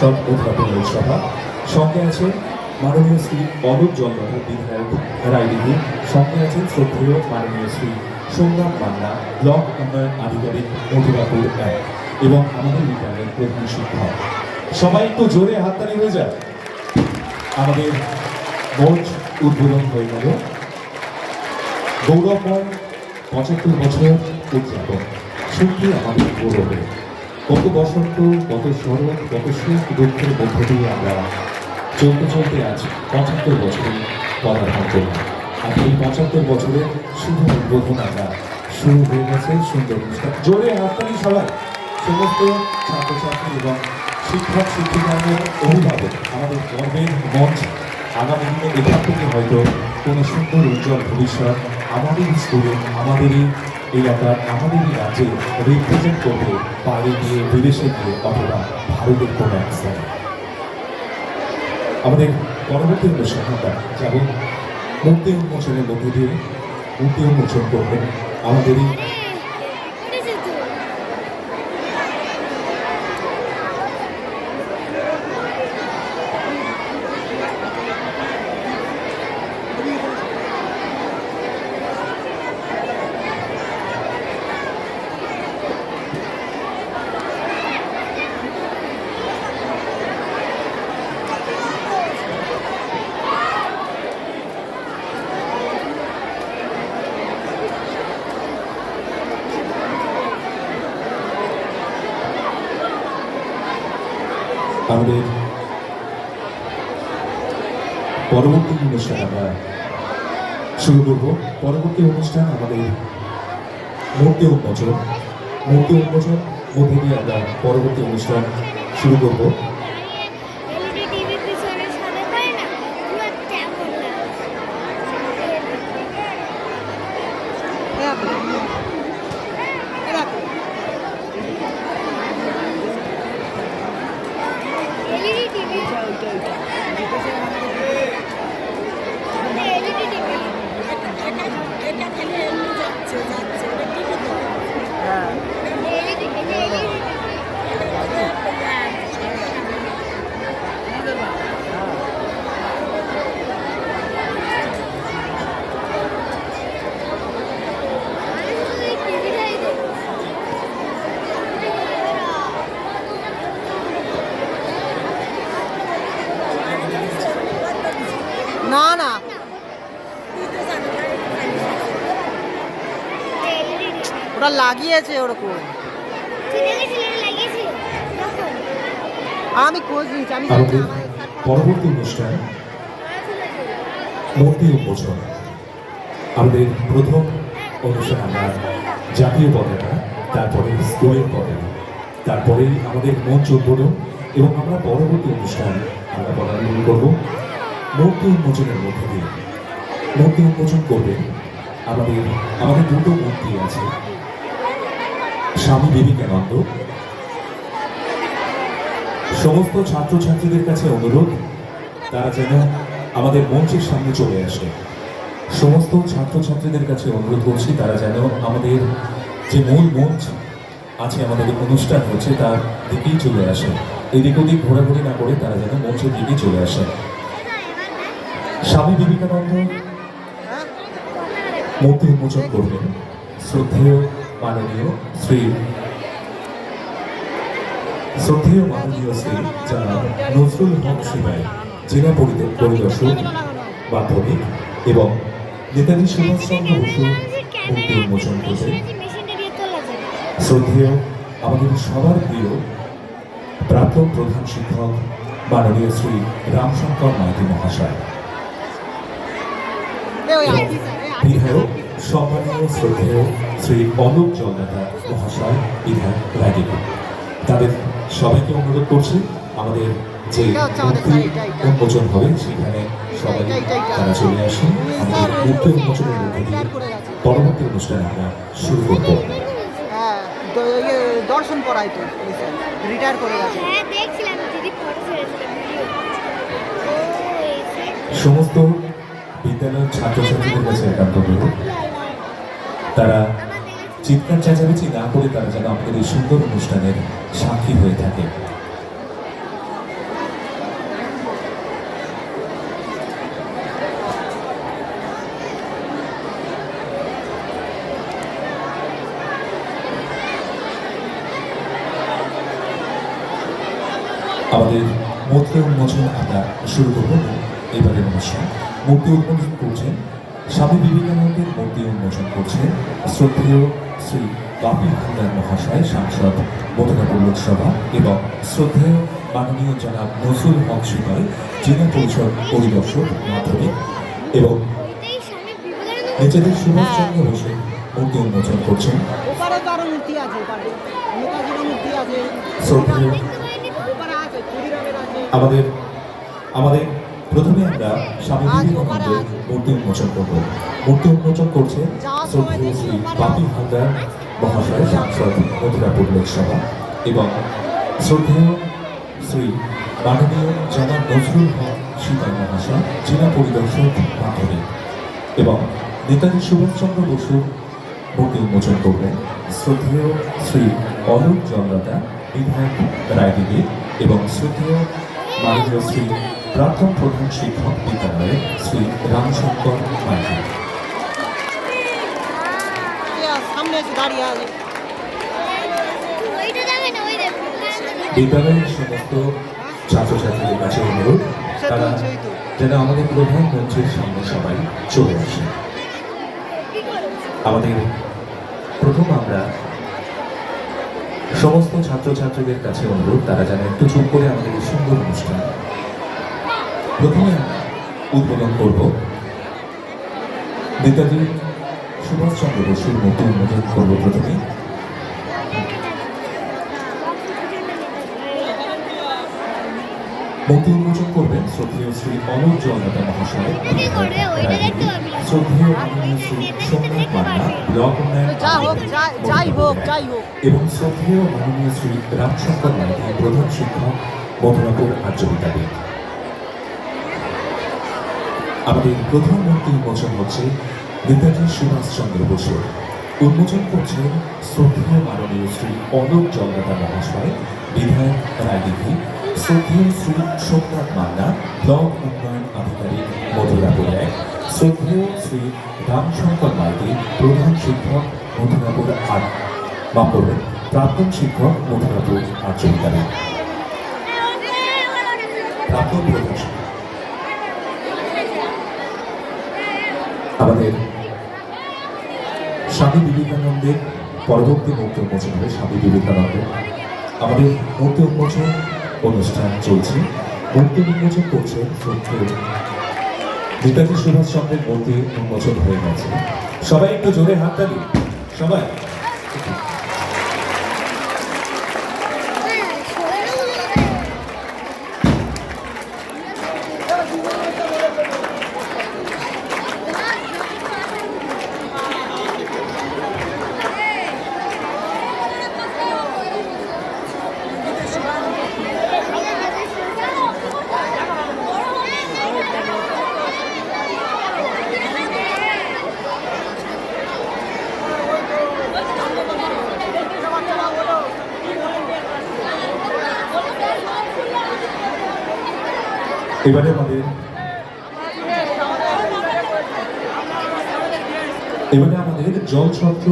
সব উদ্ঘাটনের সভা সঙ্গে আছে মাননীয় শ্রী অলোক জলদাধর বিধায়ক রায়দিঘি, সঙ্গে আছেন শ্রদ্ধেয় মাননীয় শ্রী সোমনাথ মান্না ব্লক উন্নয়ন আধিকারিক মথুরাপুর 1 এবং আমাদের বিদ্যালয়ের প্রধান শিক্ষক। সবাই একটু জোরে হাততালি হয়ে যায়। আমাদের মঞ্চ উদ্বোধন হয়ে গেল। গৌরবময় 75 বছর উদযাপন সত্যি আমাদের গৌরবে। কত বসন্ত, কত শরৎ, কত সুখ দুঃখের মধ্য দিয়ে আমরা চলতে চলতে আজ 75 বছরে পদার্পণ করলাম। আর এই 75 বছরে শুভ উদ্বোধন আমরা শুরু হয়ে গেছে সুন্দর অনুষ্ঠান। জোরে হাততালি সবাই। সমস্ত ছাত্রছাত্রী এবং শিক্ষক শিক্ষিকাদের অভিভাবক, আমাদের গর্বের মঞ্চ। আগামী দিনে এখান থেকে হয়তো কোনো সুন্দর উজ্জ্বল ভবিষ্যৎ আমাদের স্কুলে, আমাদেরই এলাকার, আমাদেরই রাজ্যে রিপ্রেজেন্ট করবে বাইরে গিয়ে, বিদেশে গিয়ে, অথবা ভারতের কোনো এক স্থানে। আমাদের পরবর্তী অনুষ্ঠান আমরা যাব মূর্তি উন্মোচনের মধ্যে দিয়ে। মূর্তি উন্মোচন করবেন আমাদেরই আমাদের পরবর্তী অনুষ্ঠান আমরা শুরু করব। পরবর্তী অনুষ্ঠান আমাদের মূর্তি উন্মোচন। মূর্তি উন্মোচন মধ্যে দিয়ে আমরা পরবর্তী অনুষ্ঠান শুরু করব। না না ওটা লাগিয়েছে ওরকম। আমি খোঁজ নিয়েছি। আমি আমাদের পরবর্তী অনুষ্ঠান মূর্তি উন্মোচন। আমাদের প্রথম অনুষ্ঠান আমরা জাতীয় পতাকা, তারপরে স্কুলের পতাকা, তারপরেই আমাদের মঞ্চ উদ্বোধন এবং আমরা পরবর্তী অনুষ্ঠান আমরা পদার্পণ করব মূর্তি উন্মোচনের মধ্যে দিয়ে। মূর্তি উন্মোচন করবে আমাদের দুটো মূর্তি আছে। স্বামী বিবেকানন্দ। সমস্ত ছাত্রছাত্রীদের কাছে অনুরোধ, তারা যেন আমাদের মঞ্চের সামনে চলে আসে। সমস্ত ছাত্রছাত্রীদের কাছে অনুরোধ করছি, তারা যেন আমাদের যে মূল মঞ্চ আছে, আমাদের অনুষ্ঠান হচ্ছে, তার দিকেই চলে আসে। এদিক ওদিক ঘোরাঘুরি না করে তারা যেন মঞ্চের দিকে চলে আসে। স্বামী বিবেকানন্দ মূর্তি উন্মোচন করবেন শ্রদ্ধেয় মাননীয় শ্রী জনাব নজরুল হক সিপাহী, জেলা পরিদর্শক মাধ্যমিক, এবং নেতাজি সুভাষচন্দ্র বসু মূর্তি উন্মোচন করবেন শ্রদ্ধেয় আমাদের সবার প্রিয় প্রাক্তন প্রধান শিক্ষক মাননীয় শ্রী রামশঙ্কর মাইতি মহাশয়, বিধায়ক সম্মানীয় শ্রদ্ধেয় শ্রী অলোক জলদাধর মহাশয়, বিধায়ক রায়দিঘি। তাদের সবাইকে অনুরোধ করছি, আমাদের যে মূর্তি উন্মোচন হবে সেখানে সবাই তারা চলে আসুন। আমাদের মূর্তি উন্মোচনের মধ্যে দিয়ে পরবর্তী অনুষ্ঠান আমরা শুরু করব। দর্শন করাই তো রিটায়ার করে গেছে। সমস্ত বিদ্যালয়ের ছাত্রছাত্রীদের কাছে একান্ত অনুরোধ, তারা চিৎকার চেঁচামেচি না করে তারা যেন আমাদের এই সুন্দর অনুষ্ঠানের সাক্ষী হয়ে থাকে। আমাদের মূর্তি উন্মোচন আমরা শুরু করব এবারের অনুষ্ঠান। মূর্তি উন্মোচন করছেন স্বামী বিবেকানন্দের মূর্তি উন্মোচন করছেন শ্রদ্ধেয় শ্রী বাপি হালদার মহাশয়, সাংসদ মথুরাপুর লোকসভা, এবং শ্রদ্ধেয় মাননীয় জনাব নজরুল হক সিপাহী, জেলা পরিষদ পরিদর্শক মাধ্যমিক, এবং নেতাজি সুভাষচন্দ্র বসু মূর্তি উন্মোচন করছেন ওপারে তো আরো মূর্তি আছে, ওপারে নেতাজির মূর্তি আছে, শ্রদ্ধেয়। ওপারে আছে ক্ষুদিরামের আছে। আমাদের আমাদের প্রথমে আমরা স্বামী বিবেকানন্দের মূর্তি উন্মোচন করব। মূর্তি উন্মোচন করছে শ্রদ্ধেয় শ্রী বাপি হালদার মহাশয়, সাংসদ মথুরাপুর লোকসভা, এবং শ্রদ্ধেয় শ্রী মাননীয় জনাব নজরুল হক সিপাহী মহাশয়, জেলা পরিদর্শক মাধ্যমিক, এবং নেতাজি সুভাষচন্দ্র বসুর মূর্তি উন্মোচন করবেন শ্রদ্ধেয় শ্রী অলোক জনদাতা বিধায়ক রায়দিদি, এবং শ্রদ্ধেয় মাননীয় শ্রী প্রাক্তন প্রধান শিক্ষক বিদ্যালয়ের শ্রী রামশঙ্কর মাইতি। সামনে এসে দাঁড়িয়ে আছে। বিদ্যালয়ের সমস্ত ছাত্রছাত্রীদের কাছে অনুরোধ, তারা যেন আমাদের প্রধানমন্ত্রীর সামনে সবাই চলে আসে। আমাদের প্রথম আমরা সমস্ত ছাত্রছাত্রীদের কাছে অনুরোধ, তারা যেন একটু চুপ করে আমাদের এই সুন্দর অনুষ্ঠান প্রথমে আমরা উদ্বোধন করব। নেতাজি সুভাষচন্দ্র বসুর মূর্তি উন্মোচন করব প্রথমে। মূর্তি উন্মোচন করবেন শ্রদ্ধেয় শ্রী অলোক জনদাতা মহাশয়, শ্রদ্ধেয় মাননীয় শ্রী সোমনাথ মান্না, ব্লক উন্নয়ন এবং শ্রদ্ধেয় মাননীয় শ্রী রামশঙ্কর মাইতি, প্রধান শিক্ষক মথুরাপুর আর্য বিদ্যাপীঠ। আমাদের প্রথম মূর্তি উন্মোচন হচ্ছে নেতাজি সুভাষচন্দ্র বসু। উন্মোচন করছেন শ্রদ্ধেয় মাননীয় শ্রী অলোক জনদাতা মহাশয়, বিধায়ক রায়দিঘি, শ্রদ্ধেয় শ্রী সোমনাথ মান্না, ব্লক উন্নয়ন আধিকারিক মথুরাপুর এক, শ্রদ্ধেয় শ্রী রামশঙ্কর মাইতি, প্রধান শিক্ষক মথুরাপুর প্রাক্তন শিক্ষক মথুরাপুর আর্য বিদ্যালয়, প্রাক্তন প্রধান শিক্ষক। আমাদের স্বামী বিবেকানন্দের পরবর্তী মূর্তি উন্মোচন হবে স্বামী বিবেকানন্দের। আমাদের মূর্তি উন্মোচন অনুষ্ঠান চলছে। মূর্তি উন্মোচন করছে শ্রদ্ধেয় নেতাজি সুভাষচন্দ্রের মূর্তি উন্মোচন হয়ে গেছে। সবাই একটু জোরে হাততালি, সবাই। এবারে আমাদের জলছত্র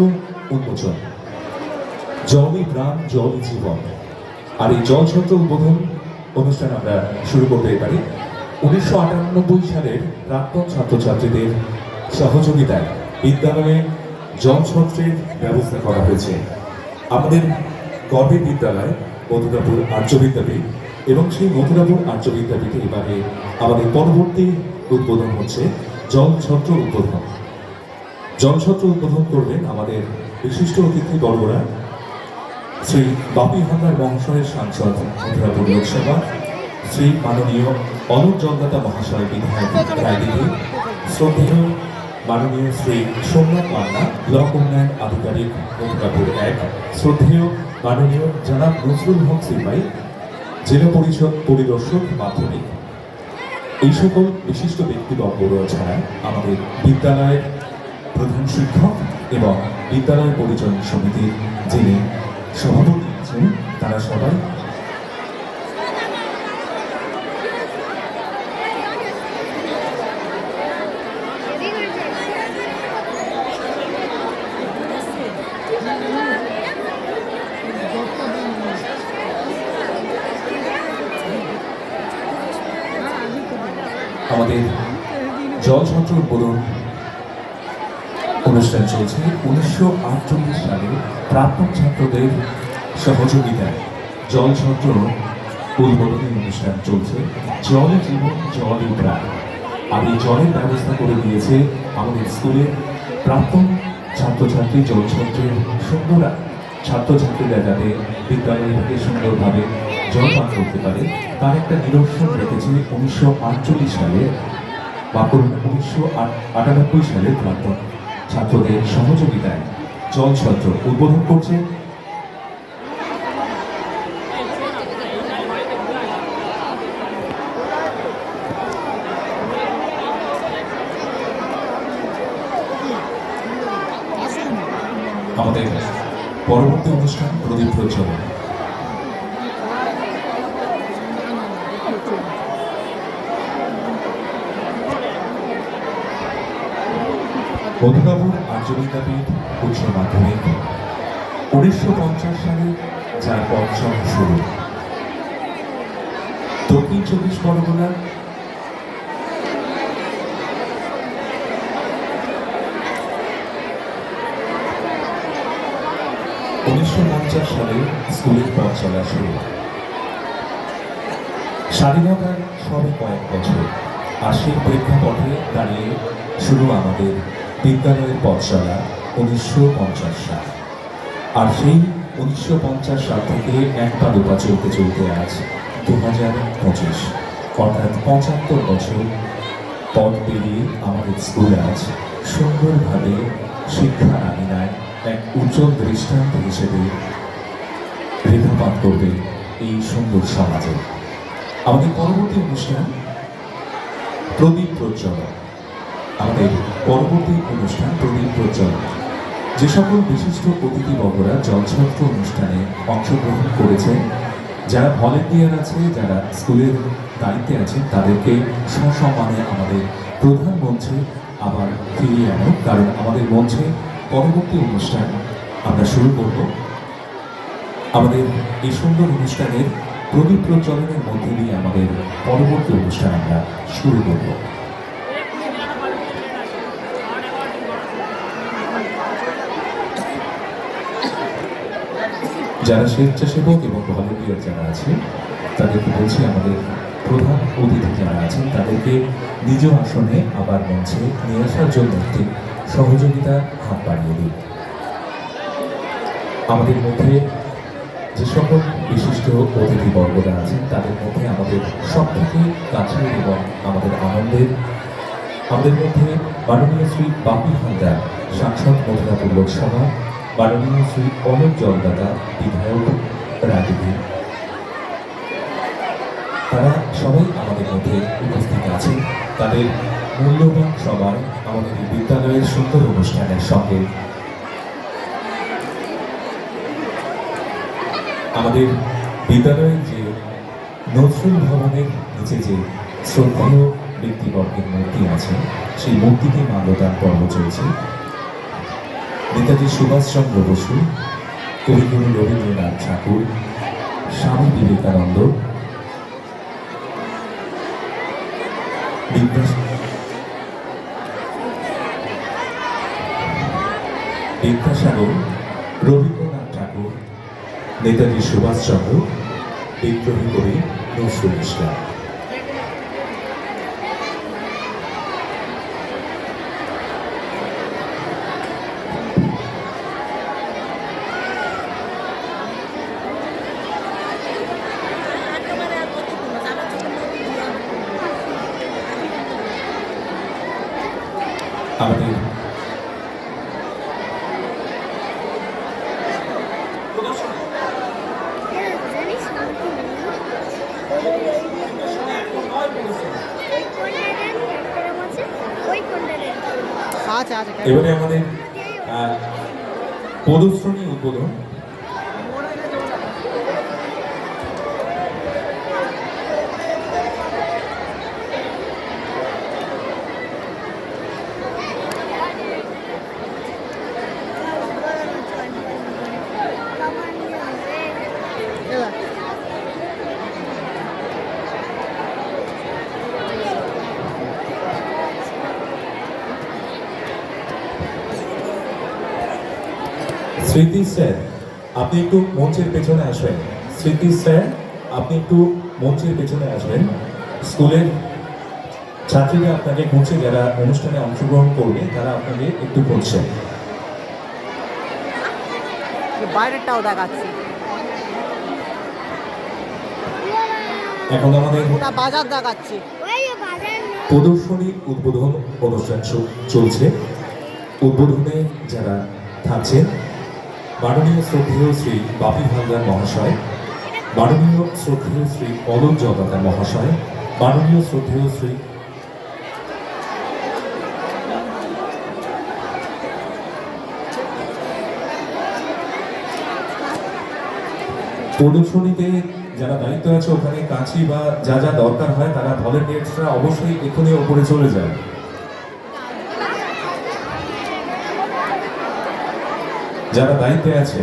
উন্মোচন। জলই প্রাণ, জলই জীবন। আর এই জলছত্র উদ্বোধন অনুষ্ঠান আমরা শুরু করতে পারি। 1998 সালের প্রাক্তন ছাত্রছাত্রীদের সহযোগিতায় বিদ্যালয়ে জলছত্রের ব্যবস্থা করা হয়েছে। আমাদের গর্বের বিদ্যালয় মথুরাপুর আর্য বিদ্যাপীঠ, এবং সেই মথুরাপুর আর্য বিদ্যাপীঠে এবারে আমাদের পরবর্তী উদ্বোধন হচ্ছে জলছত্র উদ্বোধন। জলছত্র উদ্বোধন করবেন আমাদের বিশিষ্ট অতিথি বর্গরা, শ্রী বাপি হালদার মহাশয়ের, সাংসদ মথুরাপুর লোকসভা, শ্রী মাননীয় অলোক জনদাতা মহাশয়, বিধায়ক রায়দিঘি, শ্রদ্ধেয় মাননীয় শ্রী সোমনাথ মান্না, ব্লক উন্নয়ন আধিকারিক মথুরাপুর এক, শ্রদ্ধেয় মাননীয় জনাব নজরুল হক সিপাহী, জেলা পরিষদ পরিদর্শক মাধ্যমিক। এই সকল বিশিষ্ট ব্যক্তিবর্গরা ছাড়া আমাদের বিদ্যালয়ের প্রধান শিক্ষক এবং বিদ্যালয় পরিচালন সমিতির যিনি সভাপতি আছেন, তারা সবাই আমাদের জল ছত্র উদ্বোধন অনুষ্ঠান চলছে 1948 সালে প্রাক্তন ছাত্রদের সহযোগিতায় জল ছত্র উদ্বোধনী অনুষ্ঠান চলছে। জলে জীবন, জলই প্রাণ। আর এই জলের ব্যবস্থা করে দিয়েছে আমাদের স্কুলের প্রাক্তন ছাত্রছাত্রী। জল ছত্রের সুন্দর ছাত্রছাত্রীরা যাতে বিদ্যালয় থেকে সুন্দরভাবে জল পান করতে পারে তার একটা নিদর্শন রেখেছে 1948 সালে বা 1998 সালে প্রাক্তন ছাত্রদের সহযোগিতায় জল ছত্র উদ্বোধন করছে আমাদের পরবর্তী অনুষ্ঠান প্রদীপ প্রজ্বলন। মধুবাবুর আর্য বিদ্যাপীঠ উচ্চ মাধ্যমিক 1950 সালে যার পথচলা শুরু। দক্ষিণ 24 পরগনা সালে স্কুলের পথ চলা শুরু। স্বাধীনতার সবে কয়েক বছর আর সেই প্রেক্ষাপটে দাঁড়িয়ে শুরু আমাদের বিদ্যালয়ের পথ চলা 1950 সাল। আর সেই 1950 সাল থেকে এক পা দুপা চলতে চলতে আজ 2025, অর্থাৎ 75 বছর পথ পেরিয়ে আমাদের স্কুল আজ সুন্দরভাবে শিক্ষার আঙিনায় এক উজ্জ্বল দৃষ্টান্ত হিসেবে রেখাপাত করবে এই সুন্দর সমাজে। আমাদের পরবর্তী অনুষ্ঠান প্রদীপ প্রজ্বলন। আমাদের পরবর্তী অনুষ্ঠান প্রদীপ প্রজ্বলন। যে সকল বিশিষ্ট অতিথিবর্গরা জলছত্র অনুষ্ঠানে অংশগ্রহণ করেছেন, যারা ভলেন্টিয়ার আছে, যারা স্কুলের দায়িত্বে আছেন, তাদেরকে সসম্মানে আমাদের প্রধান মঞ্চে আবার ফিরিয়ে আনো, কারণ আমাদের মঞ্চে পরবর্তী অনুষ্ঠান আমরা শুরু করব। আমাদের এই সুন্দর অনুষ্ঠানের প্রদীপ প্রজ্বলনের মধ্যে দিয়ে আমাদের পরবর্তী অনুষ্ঠান আমরা শুরু করব। যারা স্বেচ্ছাসেবক এবং ভলেন্টিয়ার যারা আছে তাদেরকে বলছি, আমাদের প্রধান অতিথি যারা আছেন তাদেরকে নিজ আসনে আবার মঞ্চে নিয়ে আসার জন্য একটি সহযোগিতা হাত বাড়িয়ে দিন। আমাদের মধ্যে যে সকল বিশিষ্ট অতিথিবর্গরা আছেন তাদের মধ্যে আমাদের সব থেকে কাছের এবং আমাদের আনন্দের, আমাদের মধ্যে মাননীয় শ্রী বাপি হালদার, সাংসদ মথুরাপুর লোকসভা, মাননীয় শ্রী অলোক জলদাতা, বিধায়ক রাজনীতি, তারা সবাই আমাদের মধ্যে উপস্থিত আছেন। তাদের মূল্যবান সময় আমাদের এই বিদ্যালয়ের সুন্দর অনুষ্ঠানের সঙ্গে আমাদের বিদ্যালয়ের যে নজরুল ভবনের নিচে যে শ্রদ্ধেয় ব্যক্তিবর্গের মূর্তি আছে, সেই মূর্তিতে মাল্যদান পর্ব চলছে। নেতাজি সুভাষচন্দ্র বসু, কবিগুরু রবীন্দ্রনাথ ঠাকুর, স্বামী বিবেকানন্দ, বিদ্যাসাগর, রবীন্দ্রনাথ ঠাকুর, নেতাজি সুভাষচন্দ্র, বিদ্রোহী কবি নজরুল ইসলাম। আমাদের এবারে আমাদের পদশ্রেণী উদ্বোধন। স্মৃতি স্যার, আপনি একটু মঞ্চের পেছনে আসবেন। স্মৃতি স্যার, আপনি একটু মঞ্চের পেছনে আসবেন। স্কুলের ছাত্রীরা আপনাকে খুঁজছে, যারা অনুষ্ঠানে অংশগ্রহণ করবে তারা আপনাকে একটু খুঁজছে। বাইরেরটাও দেখাচ্ছি। এখন আমাদের ওটা বাজার দেখাচ্ছি। প্রদর্শনী উদ্বোধন অনুষ্ঠান চলছে। উদ্বোধনে যারা থাকছেন, মাননীয় শ্রদ্ধেয় শ্রী বাপি হালদার মহাশয়, মাননীয় শ্রদ্ধেয় শ্রী অলোক জমাদার মহাশয়, মাননীয় শ্রদ্ধেয় শ্রী প্রদর্শনীতে যারা দায়িত্ব আছে, ওখানে কাঁচি বা যা যা দরকার হয় তারা ভলেন্টিয়ার্সরা অবশ্যই এক্ষুনি ওপরে চলে যায়। যারা দায়িত্বে আছে